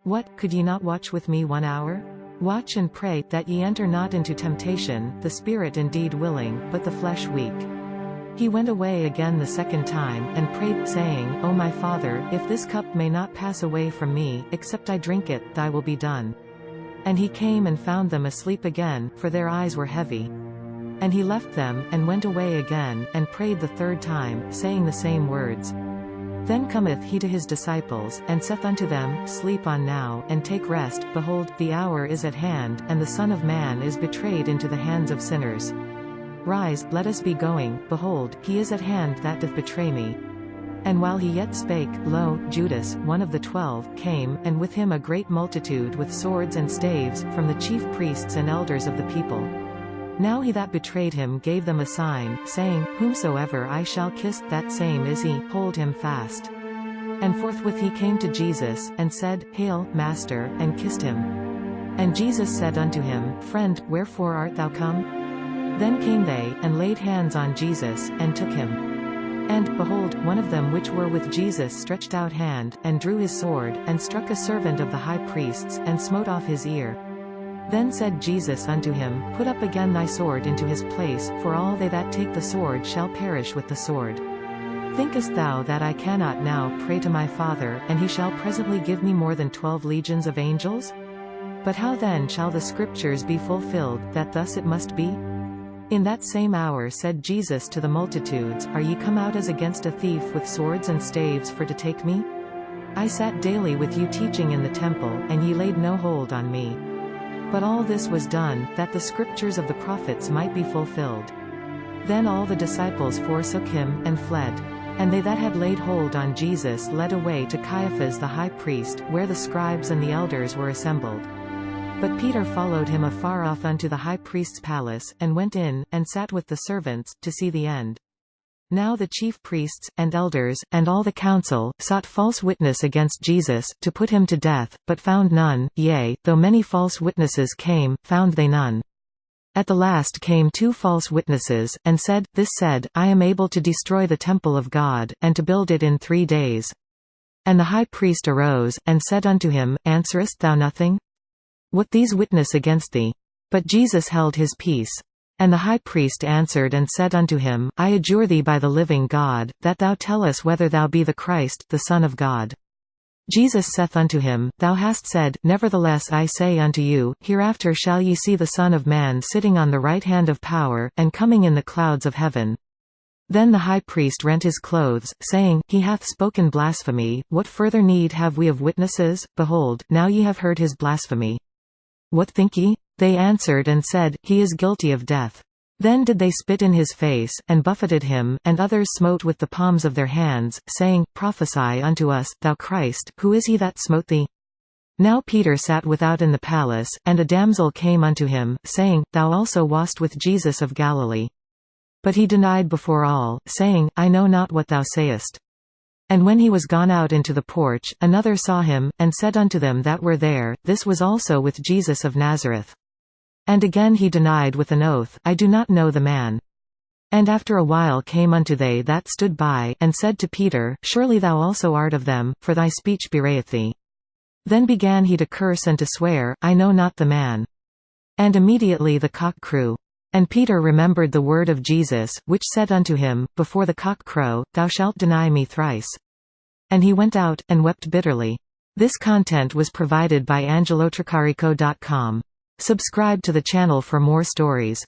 What, could ye not watch with me 1 hour? Watch and pray, that ye enter not into temptation. The spirit indeed willing, but the flesh weak. He went away again the second time, and prayed, saying, O my Father, if this cup may not pass away from me, except I drink it, thy will be done. And he came and found them asleep again, for their eyes were heavy. And he left them, and went away again, and prayed the third time, saying the same words. Then cometh he to his disciples, and saith unto them, Sleep on now, and take rest. Behold, the hour is at hand, and the Son of Man is betrayed into the hands of sinners. Rise, let us be going. Behold, he is at hand that doth betray me. And while he yet spake, lo, Judas, one of the 12, came, and with him a great multitude with swords and staves, from the chief priests and elders of the people. Now he that betrayed him gave them a sign, saying, Whomsoever I shall kiss, that same is he, hold him fast. And forthwith he came to Jesus, and said, Hail, Master, and kissed him. And Jesus said unto him, Friend, wherefore art thou come? Then came they, and laid hands on Jesus, and took him. And, behold, one of them which were with Jesus stretched out hand, and drew his sword, and struck a servant of the high priest's, and smote off his ear. Then said Jesus unto him, Put up again thy sword into his place, for all they that take the sword shall perish with the sword. Thinkest thou that I cannot now pray to my Father, and he shall presently give me more than 12 legions of angels? But how then shall the scriptures be fulfilled, that thus it must be? In that same hour said Jesus to the multitudes, Are ye come out as against a thief with swords and staves for to take me? I sat daily with you teaching in the temple, and ye laid no hold on me. But all this was done, that the scriptures of the prophets might be fulfilled. Then all the disciples forsook him, and fled. And they that had laid hold on Jesus led away to Caiaphas the high priest, where the scribes and the elders were assembled. But Peter followed him afar off unto the high priest's palace, and went in, and sat with the servants, to see the end. Now the chief priests, and elders, and all the council, sought false witness against Jesus, to put him to death, but found none, yea, though many false witnesses came, found they none. At the last came 2 false witnesses, and said, This said, I am able to destroy the temple of God, and to build it in 3 days. And the high priest arose, and said unto him, Answerest thou nothing? What these witness against thee? But Jesus held his peace. And the high priest answered and said unto him, I adjure thee by the living God, that thou tell us whether thou be the Christ, the Son of God. Jesus saith unto him, Thou hast said. Nevertheless I say unto you, Hereafter shall ye see the Son of Man sitting on the right hand of power, and coming in the clouds of heaven. Then the high priest rent his clothes, saying, He hath spoken blasphemy. What further need have we of witnesses? Behold, now ye have heard his blasphemy. What think ye? They answered and said, He is guilty of death. Then did they spit in his face, and buffeted him, and others smote with the palms of their hands, saying, Prophesy unto us, thou Christ, who is he that smote thee? Now Peter sat without in the palace, and a damsel came unto him, saying, Thou also wast with Jesus of Galilee. But he denied before all, saying, I know not what thou sayest. And when he was gone out into the porch, another saw him, and said unto them that were there, This was also with Jesus of Nazareth. And again he denied with an oath, I do not know the man. And after a while came unto they that stood by, and said to Peter, Surely thou also art of them, for thy speech bewrayeth thee. Then began he to curse and to swear, I know not the man. And immediately the cock crew. And Peter remembered the word of Jesus, which said unto him, Before the cock crow, thou shalt deny me thrice. And he went out, and wept bitterly. This content was provided by angelotricarico.com. Subscribe to the channel for more stories.